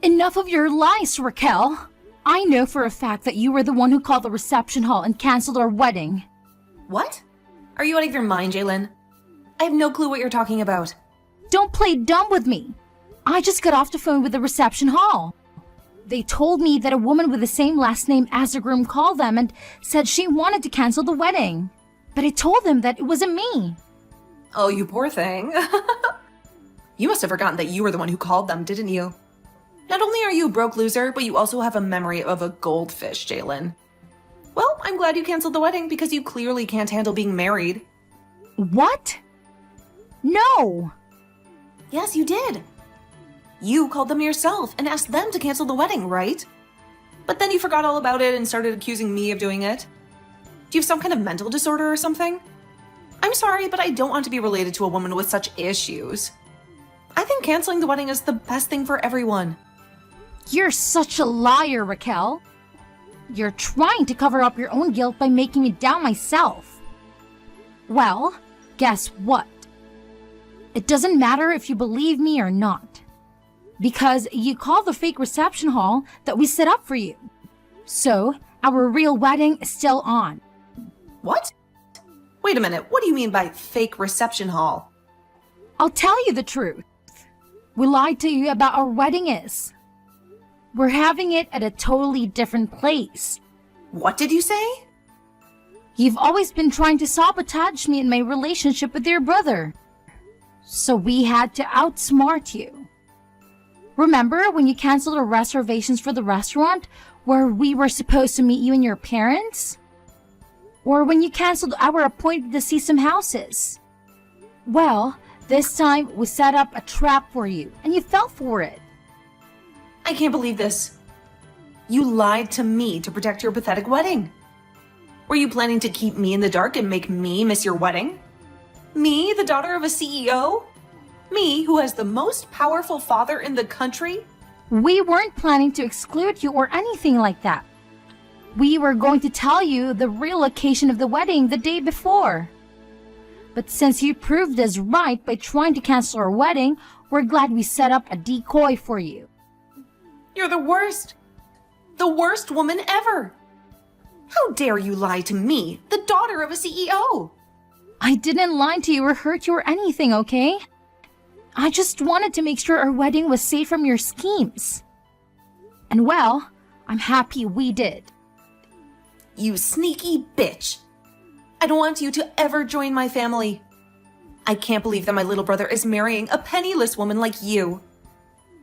Enough of your lies, Raquel. I know for a fact that you were the one who called the reception hall and canceled our wedding. What? Are you out of your mind, Jalen? I have no clue what you're talking about. Don't play dumb with me. I just got off the phone with the reception hall. They told me that a woman with the same last name as the groom called them and said she wanted to cancel the wedding. But I told them that it wasn't me. Oh, you poor thing. You must have forgotten that you were the one who called them, didn't you? Not only are you a broke loser, but you also have a memory of a goldfish, Jalen. Well, I'm glad you canceled the wedding because you clearly can't handle being married. What? No! Yes, you did. You called them yourself and asked them to cancel the wedding, right? But then you forgot all about it and started accusing me of doing it. Do you have some kind of mental disorder or something? I'm sorry, but I don't want to be related to a woman with such issues. I think canceling the wedding is the best thing for everyone. You're such a liar, Raquel. You're trying to cover up your own guilt by making me doubt myself. Well, guess what? It doesn't matter if you believe me or not. Because you called the fake reception hall that we set up for you. So, our real wedding is still on. What? Wait a minute, what do you mean by fake reception hall? I'll tell you the truth. We lied to you about our wedding is. We're having it at a totally different place. What did you say? You've always been trying to sabotage me in my relationship with your brother. So we had to outsmart you. Remember when you canceled our reservations for the restaurant where we were supposed to meet you and your parents? Or when you canceled our appointment to see some houses? Well, this time we set up a trap for you and you fell for it. I can't believe this. You lied to me to protect your pathetic wedding. Were you planning to keep me in the dark and make me miss your wedding? Me, the daughter of a CEO? Me, who has the most powerful father in the country? We weren't planning to exclude you or anything like that. We were going to tell you the real location of the wedding the day before. But since you proved us right by trying to cancel our wedding, we're glad we set up a decoy for you. You're the worst. The worst woman ever. How dare you lie to me, the daughter of a CEO? I didn't lie to you or hurt you or anything, okay? I just wanted to make sure our wedding was safe from your schemes. And well, I'm happy we did. You sneaky bitch. I don't want you to ever join my family. I can't believe that my little brother is marrying a penniless woman like you.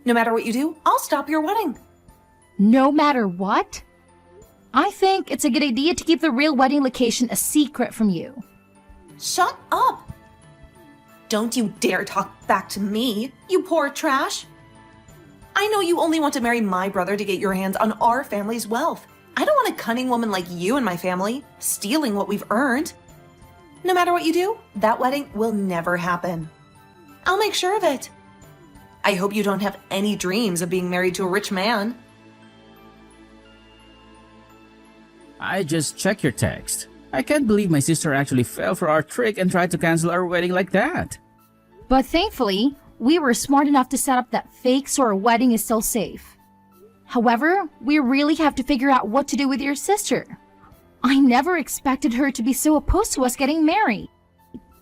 No matter what you do, I'll stop your wedding. No matter what? I think it's a good idea to keep the real wedding location a secret from you. Shut up! Don't you dare talk back to me, you poor trash. I know you only want to marry my brother to get your hands on our family's wealth. I don't want a cunning woman like you in my family, stealing what we've earned. No matter what you do, that wedding will never happen. I'll make sure of it. I hope you don't have any dreams of being married to a rich man. I just checked your text. I can't believe my sister actually fell for our trick and tried to cancel our wedding like that. But thankfully, we were smart enough to set up that fake so our wedding is still safe. However, we really have to figure out what to do with your sister. I never expected her to be so opposed to us getting married.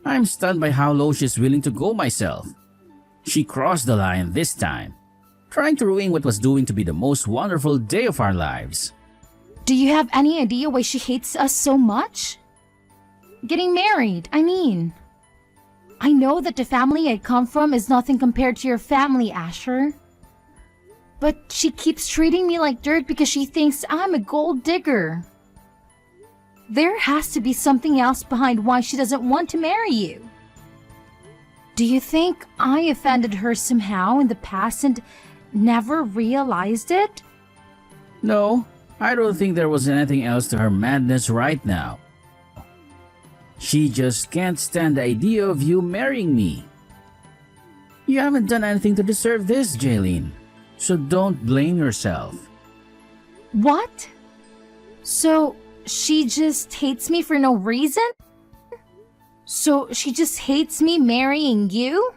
I'm stunned by how low she's willing to go myself. She crossed the line this time, trying to ruin what was doomed to be the most wonderful day of our lives. Do you have any idea why she hates us so much? Getting married, I mean. I know that the family I come from is nothing compared to your family, Asher. But she keeps treating me like dirt because she thinks I'm a gold digger. There has to be something else behind why she doesn't want to marry you. Do you think I offended her somehow in the past and never realized it? No, I don't think there was anything else to her madness right now. She just can't stand the idea of you marrying me. You haven't done anything to deserve this, Jaylene, so don't blame yourself. What? So she just hates me for no reason? So she just hates me marrying you?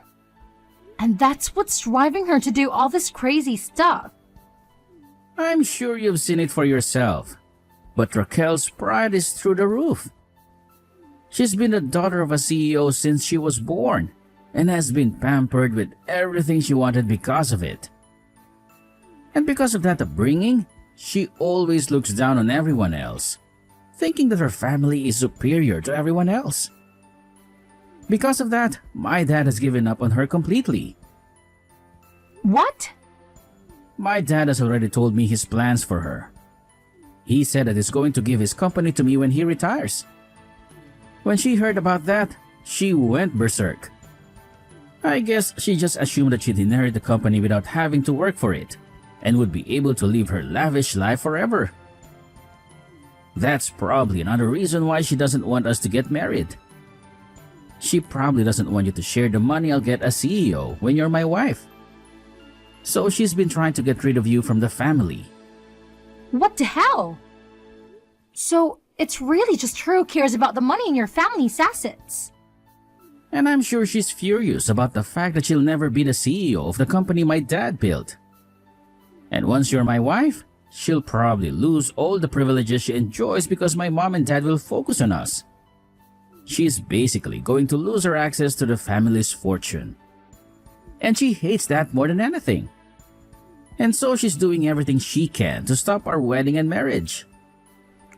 And that's what's driving her to do all this crazy stuff. I'm sure you've seen it for yourself. But Raquel's pride is through the roof. She's been the daughter of a CEO since she was born and has been pampered with everything she wanted because of it. And because of that upbringing, she always looks down on everyone else, thinking that her family is superior to everyone else. Because of that, my dad has given up on her completely. What? My dad has already told me his plans for her. He said that he's going to give his company to me when he retires. When she heard about that, she went berserk. I guess she just assumed that she'd inherit the company without having to work for it, and would be able to live her lavish life forever. That's probably another reason why she doesn't want us to get married. She probably doesn't want you to share the money I'll get as CEO when you're my wife. So she's been trying to get rid of you from the family. What the hell? So it's really just her who cares about the money in your family's assets. And I'm sure she's furious about the fact that she'll never be the CEO of the company my dad built. And once you're my wife, she'll probably lose all the privileges she enjoys because my mom and dad will focus on us. She's basically going to lose her access to the family's fortune. And she hates that more than anything. And so she's doing everything she can to stop our wedding and marriage.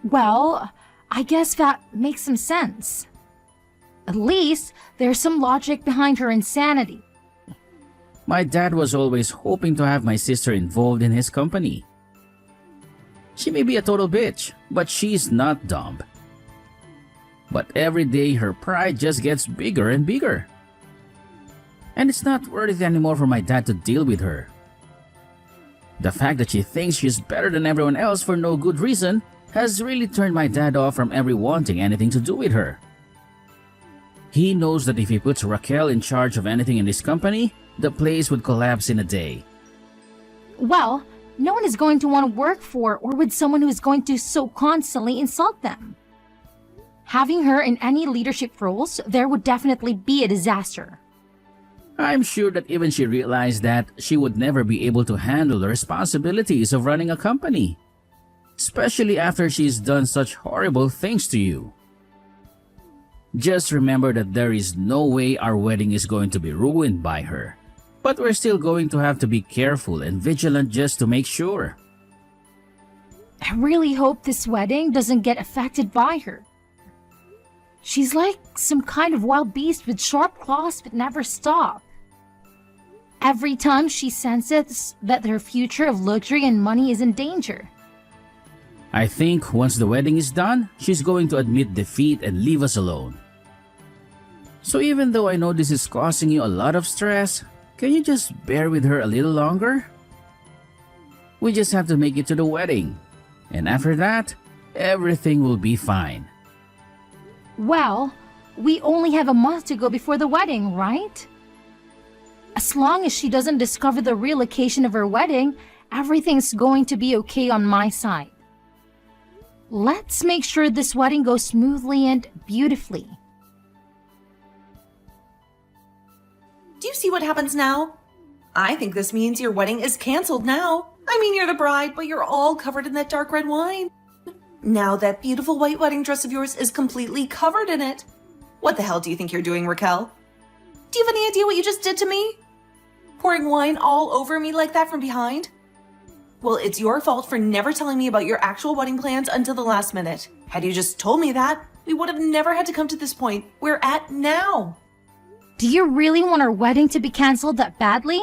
Well, I guess that makes some sense. At least there's some logic behind her insanity. My dad was always hoping to have my sister involved in his company. She may be a total bitch, but she's not dumb. But every day her pride just gets bigger and bigger. And it's not worth it anymore for my dad to deal with her. The fact that she thinks she's better than everyone else for no good reason has really turned my dad off from ever wanting anything to do with her. He knows that if he puts Raquel in charge of anything in this company, the place would collapse in a day. Well, no one is going to want to work for or with someone who is going to so constantly insult them. Having her in any leadership roles, there would definitely be a disaster. I'm sure that even she realized that she would never be able to handle the responsibilities of running a company, especially after she's done such horrible things to you. Just remember that there is no way our wedding is going to be ruined by her, but we're still going to have to be careful and vigilant just to make sure. I really hope this wedding doesn't get affected by her. She's like some kind of wild beast with sharp claws that never stop. Every time she senses that her future of luxury and money is in danger. I think once the wedding is done, she's going to admit defeat and leave us alone. So even though I know this is causing you a lot of stress, can you just bear with her a little longer? We just have to make it to the wedding, and after that, everything will be fine. Well, we only have a month to go before the wedding, right? As long as she doesn't discover the real location of her wedding, everything's going to be okay on my side. Let's make sure this wedding goes smoothly and beautifully. Do you see what happens now? I think this means your wedding is canceled now. I mean, you're the bride, but you're all covered in that dark red wine. Now that beautiful white wedding dress of yours is completely covered in it. What the hell do you think you're doing, Raquel? Do you have any idea what you just did to me? Pouring wine all over me like that from behind? Well, it's your fault for never telling me about your actual wedding plans until the last minute. Had you just told me that, we would have never had to come to this point we're at now. Do you really want our wedding to be canceled that badly?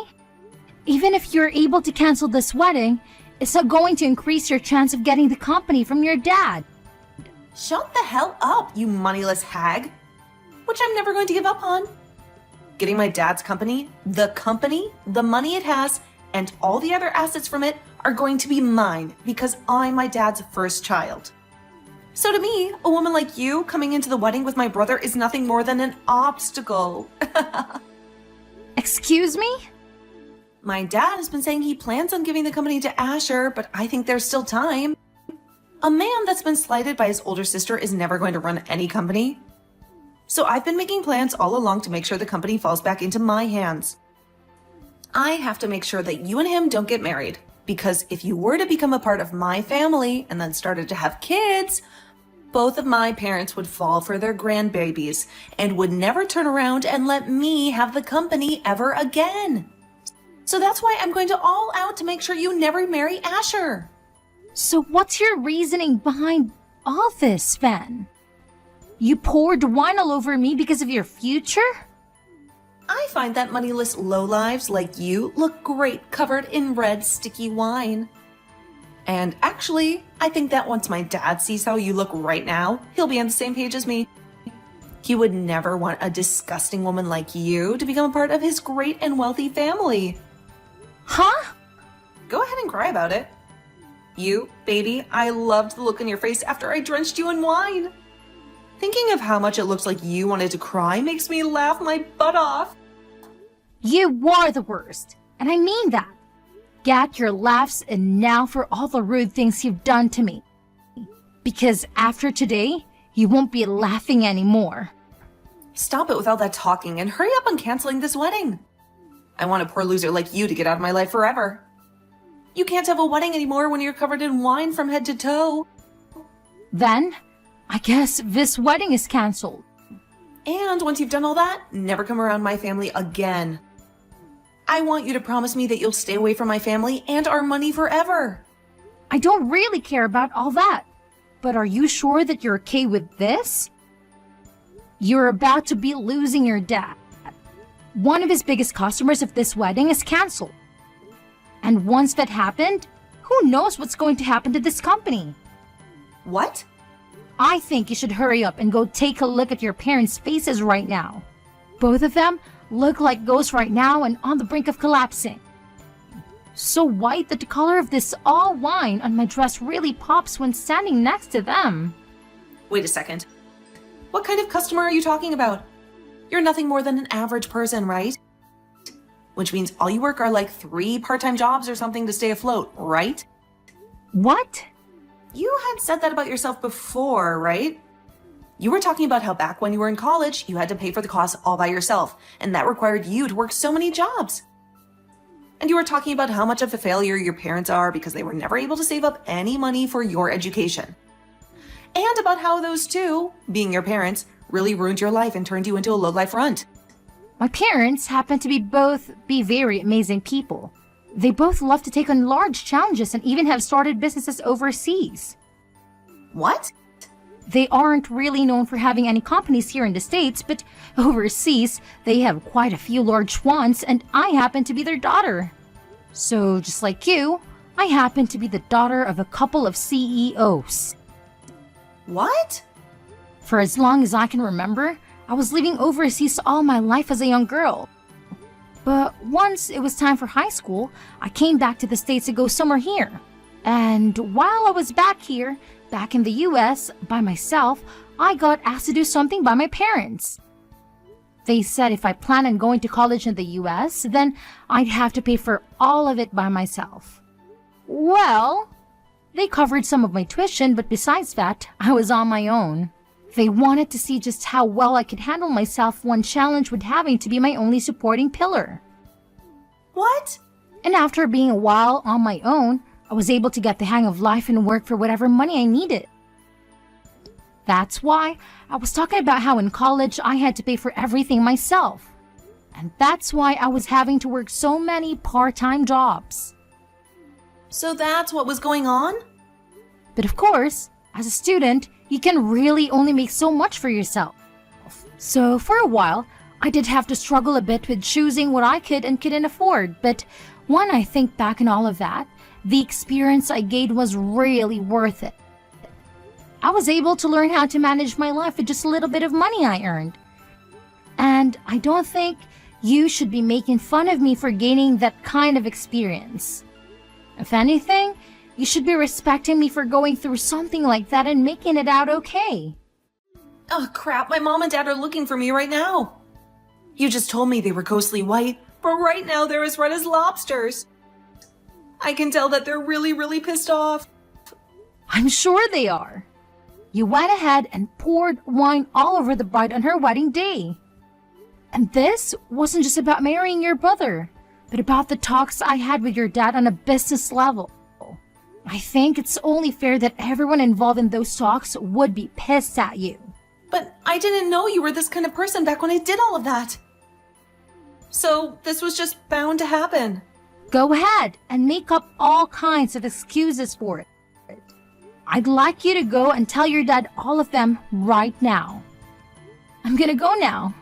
Even if you're able to cancel this wedding, it's not going to increase your chance of getting the company from your dad. Shut the hell up, you moneyless hag. Which I'm never going to give up on. Getting my dad's company, the money it has, and all the other assets from it are going to be mine because I'm my dad's first child. So to me, a woman like you coming into the wedding with my brother is nothing more than an obstacle. Excuse me? My dad has been saying he plans on giving the company to Asher, but I think there's still time. A man that's been slighted by his older sister is never going to run any company. So I've been making plans all along to make sure the company falls back into my hands. I have to make sure that you and him don't get married. Because if you were to become a part of my family and then started to have kids, both of my parents would fall for their grandbabies and would never turn around and let me have the company ever again. So that's why I'm going to all out to make sure you never marry Asher. So what's your reasoning behind all this, Sven? You poured wine all over me because of your future? I find that moneyless lowlives like you look great covered in red sticky wine. And actually, I think that once my dad sees how you look right now, he'll be on the same page as me. He would never want a disgusting woman like you to become a part of his great and wealthy family. Huh? Go ahead and cry about it. You, baby, I loved the look on your face after I drenched you in wine. Thinking of how much it looks like you wanted to cry makes me laugh my butt off. You are the worst, and I mean that. Get your laughs, and now for all the rude things you've done to me. Because after today, you won't be laughing anymore. Stop it with all that talking and hurry up on canceling this wedding. I want a poor loser like you to get out of my life forever. You can't have a wedding anymore when you're covered in wine from head to toe. Then, I guess this wedding is canceled. And once you've done all that, never come around my family again. I want you to promise me that you'll stay away from my family and our money forever. I don't really care about all that. But are you sure that you're okay with this? You're about to be losing your dad. One of his biggest customers of this wedding is canceled. And once that happened, who knows what's going to happen to this company? What? I think you should hurry up and go take a look at your parents' faces right now. Both of them look like ghosts right now and on the brink of collapsing. So white that the color of this all wine on my dress really pops when standing next to them. Wait a second. What kind of customer are you talking about? You're nothing more than an average person, right? Which means all you work are like 3 part-time jobs or something to stay afloat, right? What? You had said that about yourself before, right? You were talking about how back when you were in college, you had to pay for the costs all by yourself, and that required you to work so many jobs. And you were talking about how much of a failure your parents are because they were never able to save up any money for your education. And about how those two, being your parents, really ruined your life and turned you into a low-life runt. My parents happen to be very amazing people. They both love to take on large challenges and even have started businesses overseas. What? They aren't really known for having any companies here in the States, but overseas, they have quite a few large ones, and I happen to be their daughter. So, just like you, I happen to be the daughter of a couple of CEOs. What? For as long as I can remember, I was living overseas all my life as a young girl. But once it was time for high school, I came back to the States to go somewhere here. And while I was back here, back in the US, by myself, I got asked to do something by my parents. They said if I planned on going to college in the US, then I'd have to pay for all of it by myself. Well, they covered some of my tuition, but besides that, I was on my own. They wanted to see just how well I could handle myself, one challenge with having to be my only supporting pillar. What? And after being a while on my own, I was able to get the hang of life and work for whatever money I needed. That's why I was talking about how in college I had to pay for everything myself. And that's why I was having to work so many part-time jobs. So that's what was going on? But of course, as a student, you can really only make so much for yourself. So for a while, I did have to struggle a bit with choosing what I could and couldn't afford. But when I think back on all of that, the experience I gained was really worth it. I was able to learn how to manage my life with just a little bit of money I earned. And I don't think you should be making fun of me for gaining that kind of experience. If anything, you should be respecting me for going through something like that and making it out okay. Oh crap, my mom and dad are looking for me right now. You just told me they were ghostly white, but right now they're as red as lobsters. I can tell that they're really pissed off. I'm sure they are. You went ahead and poured wine all over the bride on her wedding day. And this wasn't just about marrying your brother, But about the talks I had with your dad on a business level, I think it's only fair that everyone involved in those talks would be pissed at you. But I didn't know you were this kind of person back when I did all of that. So this was just bound to happen. Go ahead and make up all kinds of excuses for it. I'd like you to go and tell your dad all of them right now. I'm gonna go now.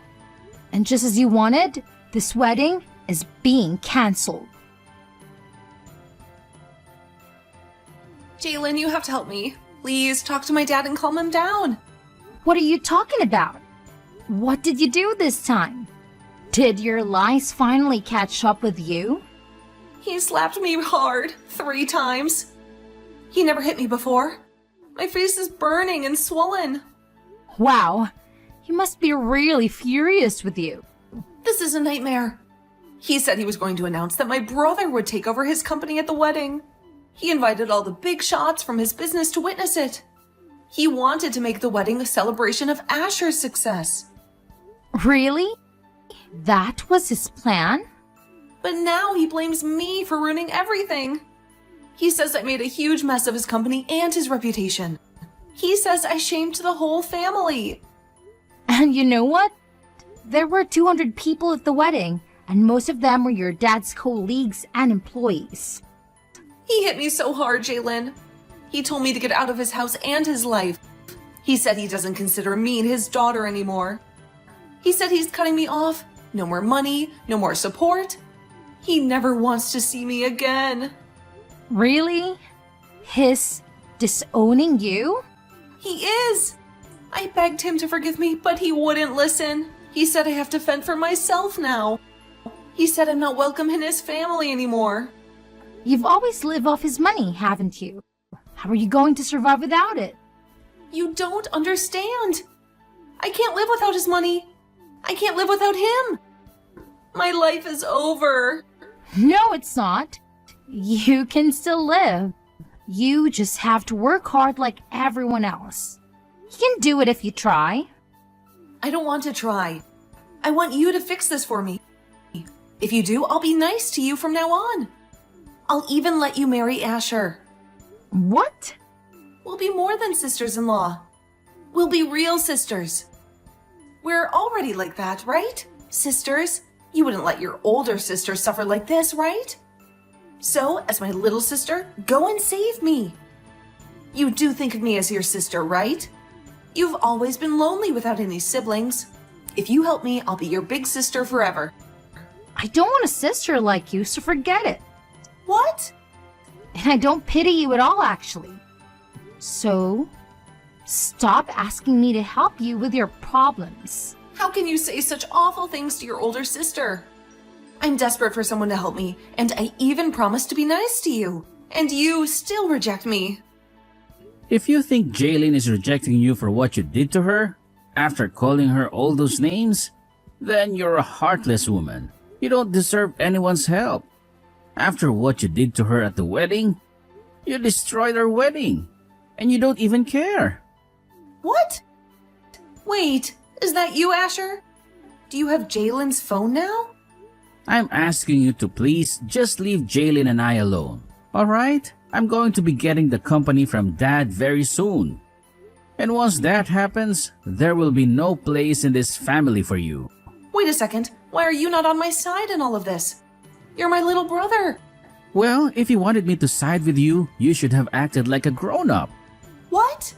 And just as you wanted, this wedding is being cancelled. Jalen, you have to help me. Please talk to my dad and calm him down. What are you talking about? What did you do this time? Did your lies finally catch up with you? He slapped me hard 3 times. He never hit me before. My face is burning and swollen. Wow, he must be really furious with you. This is a nightmare. He said he was going to announce that my brother would take over his company at the wedding. He invited all the big shots from his business to witness it. He wanted to make the wedding a celebration of Asher's success. Really? That was his plan? But now he blames me for ruining everything. He says I made a huge mess of his company and his reputation. He says I shamed the whole family. And you know what? There were 200 people at the wedding, and most of them were your dad's colleagues and employees. He hit me so hard, Jalen. He told me to get out of his house and his life. He said he doesn't consider me his daughter anymore. He said he's cutting me off. No more money, no more support. He never wants to see me again. Really? His disowning you? He is. I begged him to forgive me, but he wouldn't listen. He said I have to fend for myself now. He said I'm not welcome in his family anymore. You've always lived off his money, haven't you? How are you going to survive without it? You don't understand. I can't live without his money. I can't live without him. My life is over. No, it's not. You can still live. You just have to work hard like everyone else. You can do it if you try. I don't want to try. I want you to fix this for me. If you do, I'll be nice to you from now on. I'll even let you marry Asher. What? We'll be more than sisters-in-law. We'll be real sisters. We're already like that, right? Sisters, you wouldn't let your older sister suffer like this, right? So, as my little sister, go and save me. You do think of me as your sister, right? You've always been lonely without any siblings. If you help me, I'll be your big sister forever. I don't want a sister like you, so forget it. What? And I don't pity you at all, actually. So, stop asking me to help you with your problems. How can you say such awful things to your older sister? I'm desperate for someone to help me, and I even promised to be nice to you. And you still reject me. If you think Jaylin is rejecting you for what you did to her, after calling her all those names, then you're a heartless woman. You don't deserve anyone's help. After what you did to her at the wedding, you destroyed our wedding, and you don't even care. What? Wait, is that you, Asher? Do you have Jalen's phone now? I'm asking you to please just leave Jaylin and I alone, alright? I'm going to be getting the company from Dad very soon. And once that happens, there will be no place in this family for you. Wait a second, why are you not on my side in all of this? You're my little brother. Well, if you wanted me to side with you, you should have acted like a grown-up. What?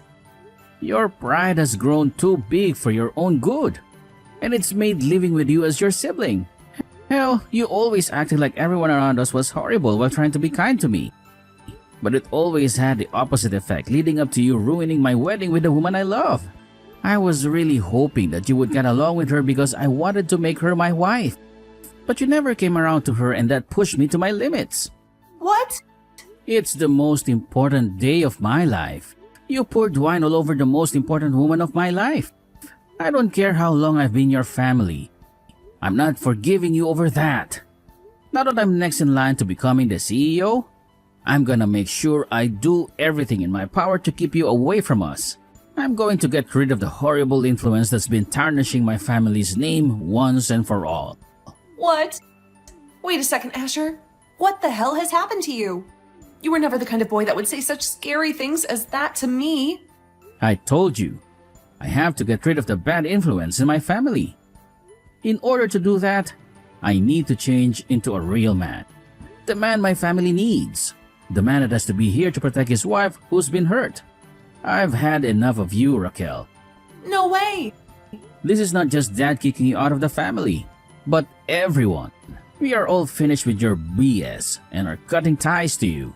Your pride has grown too big for your own good, and it's made living with you as your sibling. Hell, you always acted like everyone around us was horrible while trying to be kind to me. But it always had the opposite effect, leading up to you ruining my wedding with the woman I love. I was really hoping that you would get along with her because I wanted to make her my wife. But you never came around to her, and that pushed me to my limits. What? It's the most important day of my life. You poured wine all over the most important woman of my life. I don't care how long I've been your family. I'm not forgiving you over that. Now that I'm next in line to becoming the CEO, I'm gonna make sure I do everything in my power to keep you away from us. I'm going to get rid of the horrible influence that's been tarnishing my family's name once and for all. What? Wait a second, Asher. What the hell has happened to you? You were never the kind of boy that would say such scary things as that to me. I told you, I have to get rid of the bad influence in my family. In order to do that, I need to change into a real man. The man my family needs. The man that has to be here to protect his wife who's been hurt. I've had enough of you, Raquel. No way! This is not just Dad kicking you out of the family, but everyone. We are all finished with your BS and are cutting ties to you.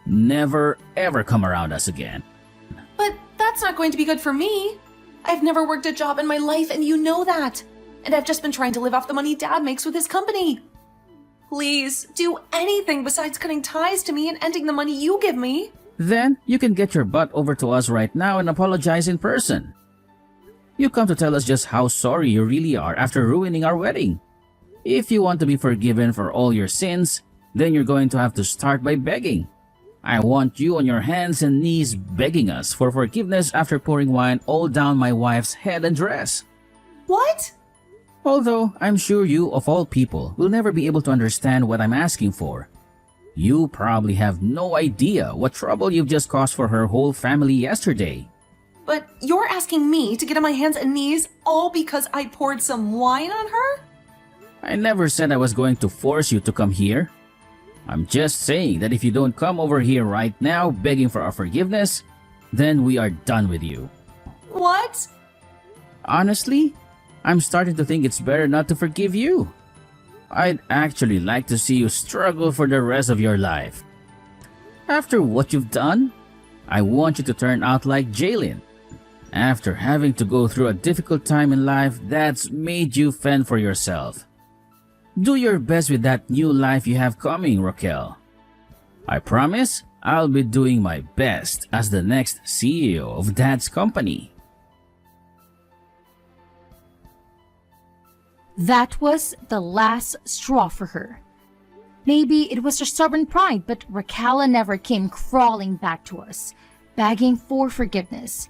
Never ever come around us again. But that's not going to be good for me. I've never worked a job in my life and you know that. And I've just been trying to live off the money Dad makes with his company. Please, do anything besides cutting ties to me and ending the money you give me. Then you can get your butt over to us right now and apologize in person. You come to tell us just how sorry you really are after ruining our wedding. If you want to be forgiven for all your sins, then you're going to have to start by begging. I want you on your hands and knees begging us for forgiveness after pouring wine all down my wife's head and dress. What? Although I'm sure you, of all people, will never be able to understand what I'm asking for. You probably have no idea what trouble you've just caused for her whole family yesterday. But you're asking me to get on my hands and knees all because I poured some wine on her? I never said I was going to force you to come here. I'm just saying that if you don't come over here right now begging for our forgiveness, then we are done with you. What? Honestly, I'm starting to think it's better not to forgive you. I'd actually like to see you struggle for the rest of your life. After what you've done, I want you to turn out like Jalen. After having to go through a difficult time in life that's made you fend for yourself. Do your best with that new life you have coming, Raquel. I promise I'll be doing my best as the next CEO of Dad's company. That was the last straw for her. Maybe it was her stubborn pride, but Raquel never came crawling back to us, begging for forgiveness.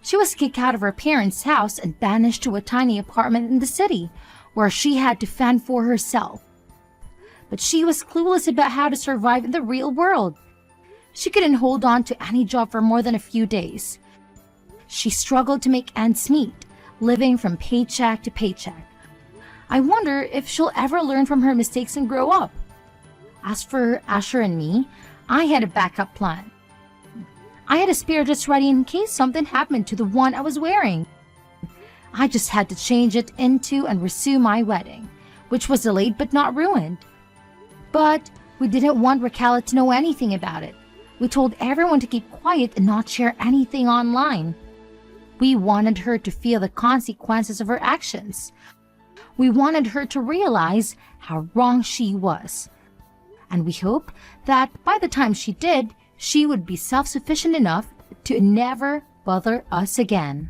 She was kicked out of her parents' house and banished to a tiny apartment in the city, where she had to fend for herself. But she was clueless about how to survive in the real world. She couldn't hold on to any job for more than a few days. She struggled to make ends meet, living from paycheck to paycheck. I wonder if she'll ever learn from her mistakes and grow up. As for Asher and me, I had a backup plan. I had a spare just ready in case something happened to the one I was wearing. I just had to change it into and resume my wedding, which was delayed but not ruined. But we didn't want Raquel to know anything about it. We told everyone to keep quiet and not share anything online. We wanted her to feel the consequences of her actions. We wanted her to realize how wrong she was. And we hope that by the time she did, she would be self-sufficient enough to never bother us again.